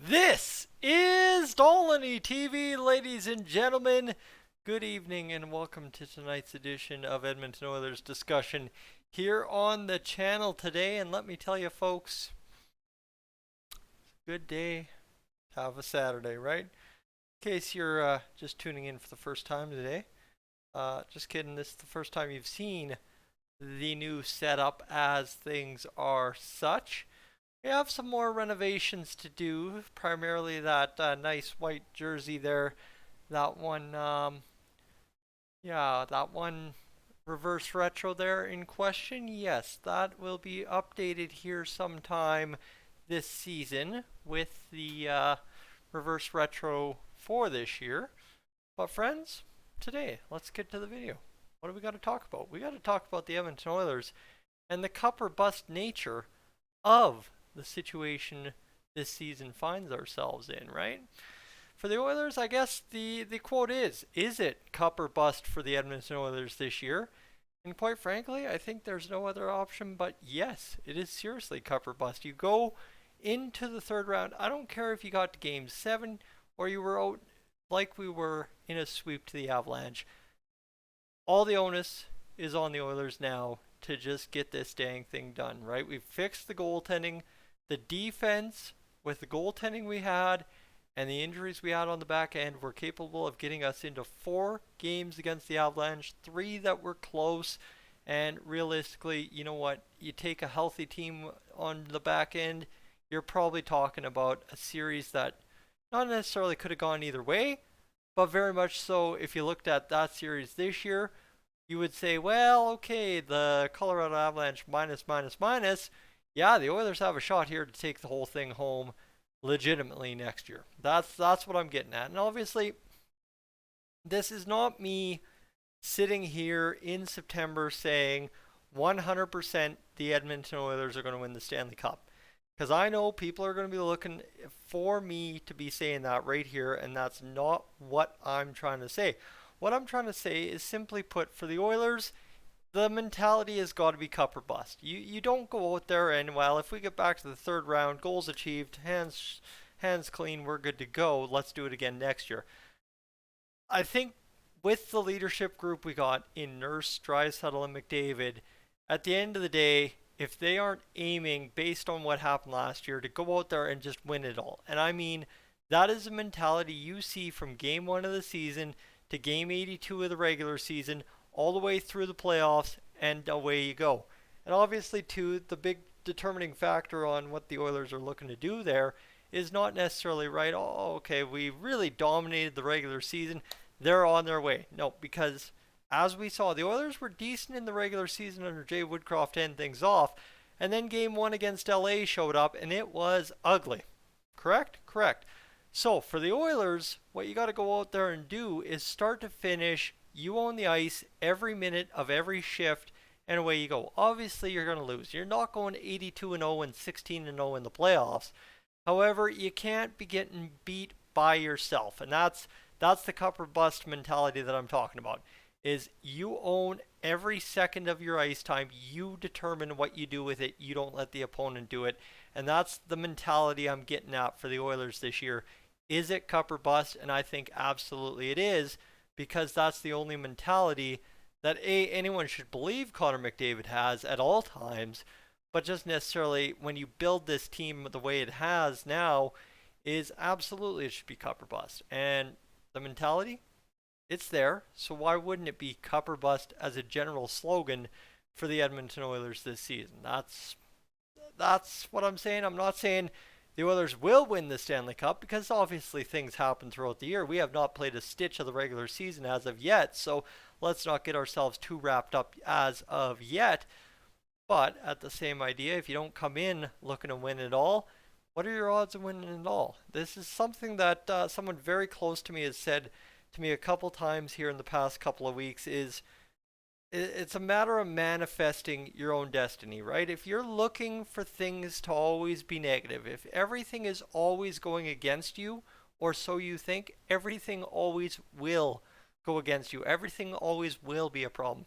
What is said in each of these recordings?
This is Dolany TV, ladies and gentlemen. Good evening and welcome to tonight's edition of Edmonton Oilers discussion here on the channel today. And let me tell you, folks, good day to have a Saturday, right? In case you're just tuning in for the first time today, just kidding, this is the first time you've seen the new setup as things are such. We have some more renovations to do, primarily that nice white jersey there. That one, yeah, that one reverse retro there in question. Yes, that will be updated here sometime this season with the reverse retro for this year. But friends, today, let's get to the video. What do we got to talk about? We got to talk about the Edmonton Oilers and the cup or bust nature of the situation this season finds ourselves in, right? For the Oilers, I guess the quote is it cup or bust for the Edmonton Oilers this year? And quite frankly, I think there's no other option but yes, it is seriously cup or bust. You go into the third round, I don't care if you got to game 7 or you were out like we were in a sweep to the Avalanche. All the onus is on the Oilers now to just get this dang thing done, right? We've fixed the goaltending. The defense, with the goaltending we had and the injuries we had on the back end, were capable of getting us into 4 games against the Avalanche, 3 that were close. And realistically, you know what? You take a healthy team on the back end, you're probably talking about a series that not necessarily could have gone either way, but very much so if you looked at that series this year, you would say, well, okay, the Colorado Avalanche minus, minus, minus. Yeah, the Oilers have a shot here to take the whole thing home legitimately next year. That's what I'm getting at. And obviously, this is not me sitting here in September saying 100% the Edmonton Oilers are going to win the Stanley Cup. Because I know people are going to be looking for me to be saying that right here, and that's not what I'm trying to say. What I'm trying to say is simply put, for the Oilers, the mentality has got to be cup or bust. You don't go out there and, well, if we get back to the third round, goals achieved, hands clean, we're good to go. Let's do it again next year. I think with the leadership group we got in Nurse, Draisaitl, and McDavid, at the end of the day, if they aren't aiming based on what happened last year to go out there and just win it all, and I mean that is a mentality you see from game 1 of the season to game 82 of the regular season, all the way through the playoffs, and away you go. And obviously, too, the big determining factor on what the Oilers are looking to do there is not necessarily right. Oh, okay, we really dominated the regular season. They're on their way. No, because as we saw, the Oilers were decent in the regular season under Jay Woodcroft to end things off. And then game 1 against LA showed up, and it was ugly. Correct? Correct. So for the Oilers, what you got to go out there and do is start to finish. You own the ice every minute of every shift, and away you go. Obviously, you're going to lose. You're not going 82-0 and 16-0 in the playoffs. However, you can't be getting beat by yourself, and that's the cup or bust mentality that I'm talking about. Is you own every second of your ice time. You determine what you do with it. You don't let the opponent do it. And that's the mentality I'm getting at for the Oilers this year. Is it cup or bust? And I think absolutely it is, because that's the only mentality that anyone should believe Connor McDavid has at all times, but just necessarily when you build this team the way it has now, is absolutely it should be cup or bust. And the mentality, it's there, so why wouldn't it be cup or bust as a general slogan for the Edmonton Oilers this season? That's what I'm saying. I'm not saying the Oilers will win the Stanley Cup, because obviously things happen throughout the year. We have not played a stitch of the regular season as of yet, so let's not get ourselves too wrapped up as of yet. But at the same idea, if you don't come in looking to win it all, what are your odds of winning it all? This is something that someone very close to me has said to me a couple times here in the past couple of weeks. Is it's a matter of manifesting your own destiny, right? If you're looking for things to always be negative, if everything is always going against you, or so you think, everything always will go against you. Everything always will be a problem.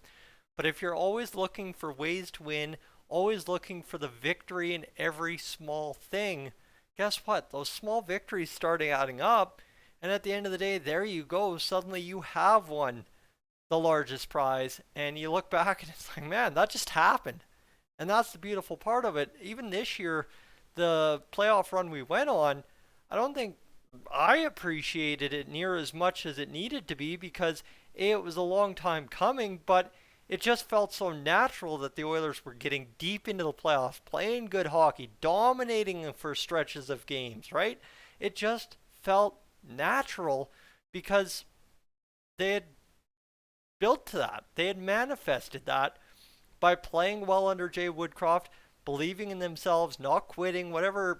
But if you're always looking for ways to win, always looking for the victory in every small thing, guess what? Those small victories starting adding up, and at the end of the day, there you go. Suddenly you have won the largest prize, and you look back and it's like, man, that just happened. And that's the beautiful part of it. Even this year, the playoff run we went on, I don't think I appreciated it near as much as it needed to be because A, it was a long time coming, but it just felt so natural that the Oilers were getting deep into the playoffs, playing good hockey, dominating for stretches of games, right? It just felt natural because they had built to that. They had manifested that by playing well under Jay Woodcroft, believing in themselves, not quitting, whatever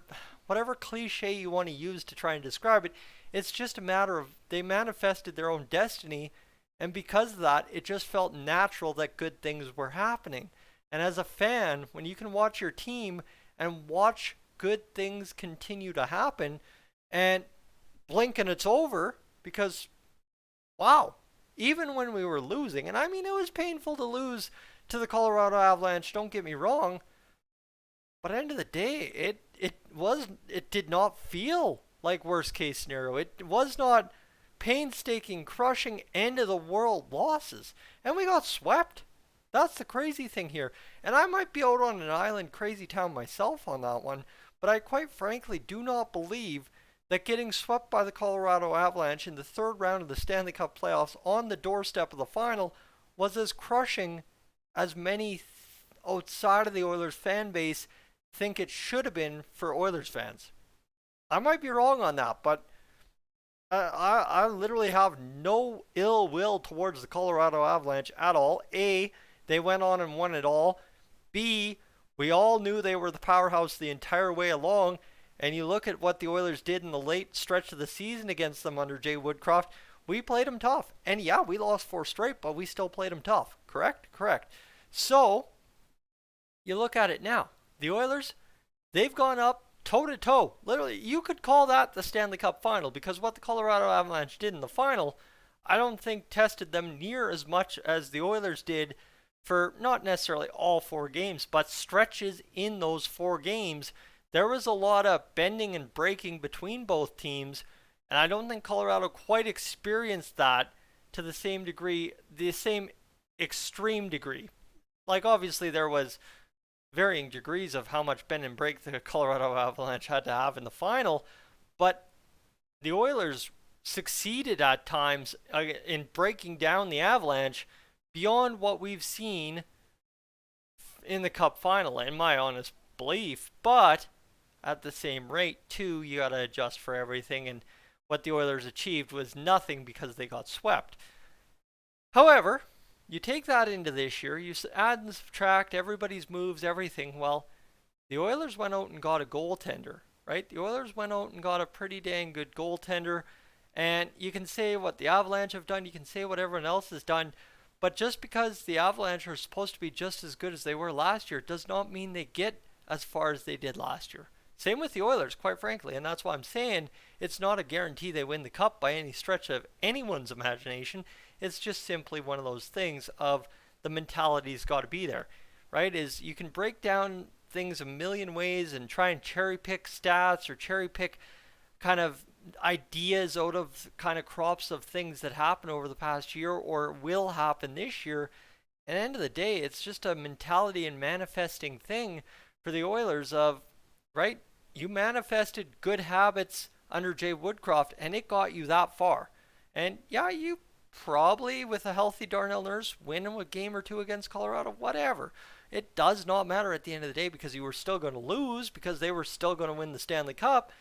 cliche you want to use to try and describe it. It's just a matter of they manifested their own destiny, and because of that, it just felt natural that good things were happening. And as a fan, when you can watch your team and watch good things continue to happen and blink and it's over because wow, even when we were losing, and I mean it was painful to lose to the Colorado Avalanche, don't get me wrong, but at the end of the day, it did not feel like worst case scenario. It was not painstaking, crushing, end of the world losses, and we got swept. That's the crazy thing here. And I might be out on an island crazy town myself on that one, but I quite frankly do not believe that getting swept by the Colorado Avalanche in the third round of the Stanley Cup playoffs on the doorstep of the final was as crushing as many outside of the Oilers fan base think it should have been for Oilers fans. I might be wrong on that, but I literally have no ill will towards the Colorado Avalanche at all. A, they went on and won it all. B, we all knew they were the powerhouse the entire way along. And you look at what the Oilers did in the late stretch of the season against them under Jay Woodcroft. We played them tough. And yeah, we lost 4 straight, but we still played them tough. Correct? Correct. So, you look at it now. The Oilers, they've gone up toe to toe. Literally, you could call that the Stanley Cup final because what the Colorado Avalanche did in the final, I don't think tested them near as much as the Oilers did for not necessarily all 4 games, but stretches in those 4 games. There was a lot of bending and breaking between both teams, and I don't think Colorado quite experienced that to the same degree, the same extreme degree. Like, obviously, there was varying degrees of how much bend and break the Colorado Avalanche had to have in the final, but the Oilers succeeded at times in breaking down the Avalanche beyond what we've seen in the Cup final, in my honest belief. But at the same rate, too, you got to adjust for everything, and what the Oilers achieved was nothing because they got swept. However, you take that into this year, you add and subtract everybody's moves, everything. Well, the Oilers went out and got a goaltender, right? The Oilers went out and got a pretty dang good goaltender, and you can say what the Avalanche have done, you can say what everyone else has done, but just because the Avalanche are supposed to be just as good as they were last year does not mean they get as far as they did last year. Same with the Oilers, quite frankly, and that's why I'm saying it's not a guarantee they win the Cup by any stretch of anyone's imagination. It's just simply one of those things of the mentality's got to be there, right? Is you can break down things a million ways and try and cherry pick stats or cherry pick kind of ideas out of kind of crops of things that happened over the past year or will happen this year. At the end of the day, it's just a mentality and manifesting thing for the Oilers of, right? You manifested good habits under Jay Woodcroft, and it got you that far. And yeah, you probably, with a healthy Darnell Nurse, win a game or two against Colorado, whatever. It does not matter at the end of the day because you were still going to lose because they were still going to win the Stanley Cup.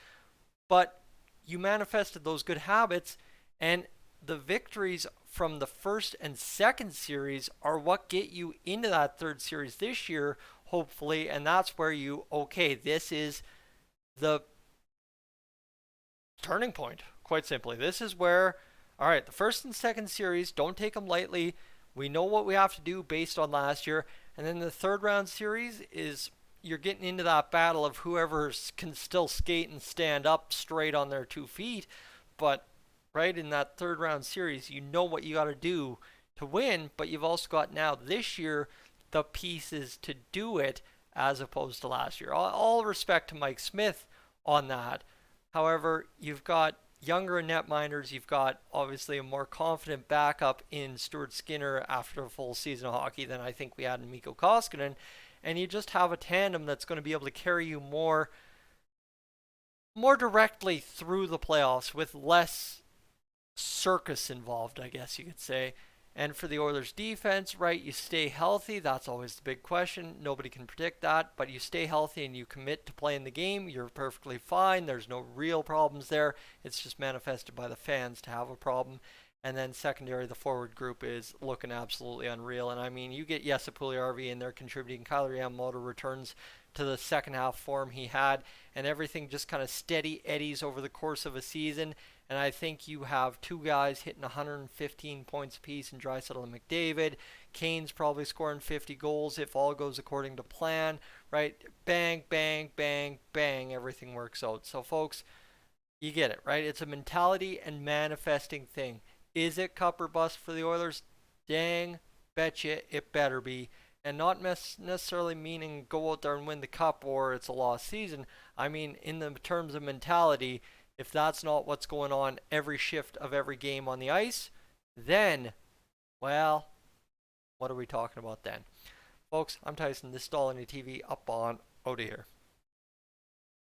But you manifested those good habits, and the victories from the first and second series are what get you into that third series this year, hopefully. And that's where you, okay, this is the turning point, quite simply. This is where, all right, the first and second series, don't take them lightly. We know what we have to do based on last year. And then the third round series is you're getting into that battle of whoever can still skate and stand up straight on their 2 feet. But right in that third round series, you know what you got to do to win, but you've also got now this year the pieces to do it as opposed to last year. All respect to Mike Smith, on that. However, you've got younger netminders. You've got obviously a more confident backup in Stuart Skinner after a full season of hockey than I think we had in Mikko Koskinen. And you just have a tandem that's going to be able to carry you more directly through the playoffs with less circus involved, I guess you could say. And for the Oilers defense, right, you stay healthy. That's always the big question. Nobody can predict that, but you stay healthy and you commit to playing the game, you're perfectly fine. There's no real problems there. It's just manifested by the fans to have a problem. And then secondary, the forward group is looking absolutely unreal. And I mean, you get Jesse Puljujärvi in there contributing. Kailer Yamamoto returns to the second half form he had, and everything just kind of steady eddies over the course of a season. And I think you have two guys hitting 115 points apiece in Draisaitl and McDavid. Kane's probably scoring 50 goals if all goes according to plan, right? Bang, bang, bang, bang, everything works out. So, folks, you get it, right? It's a mentality and manifesting thing. Is it cup or bust for the Oilers? Dang, betcha it better be. And not necessarily meaning go out there and win the cup or it's a lost season. I mean, in the terms of mentality, if that's not what's going on every shift of every game on the ice, then, well, what are we talking about then? Folks, I'm Tyson. This is All in TV up on Out of Here.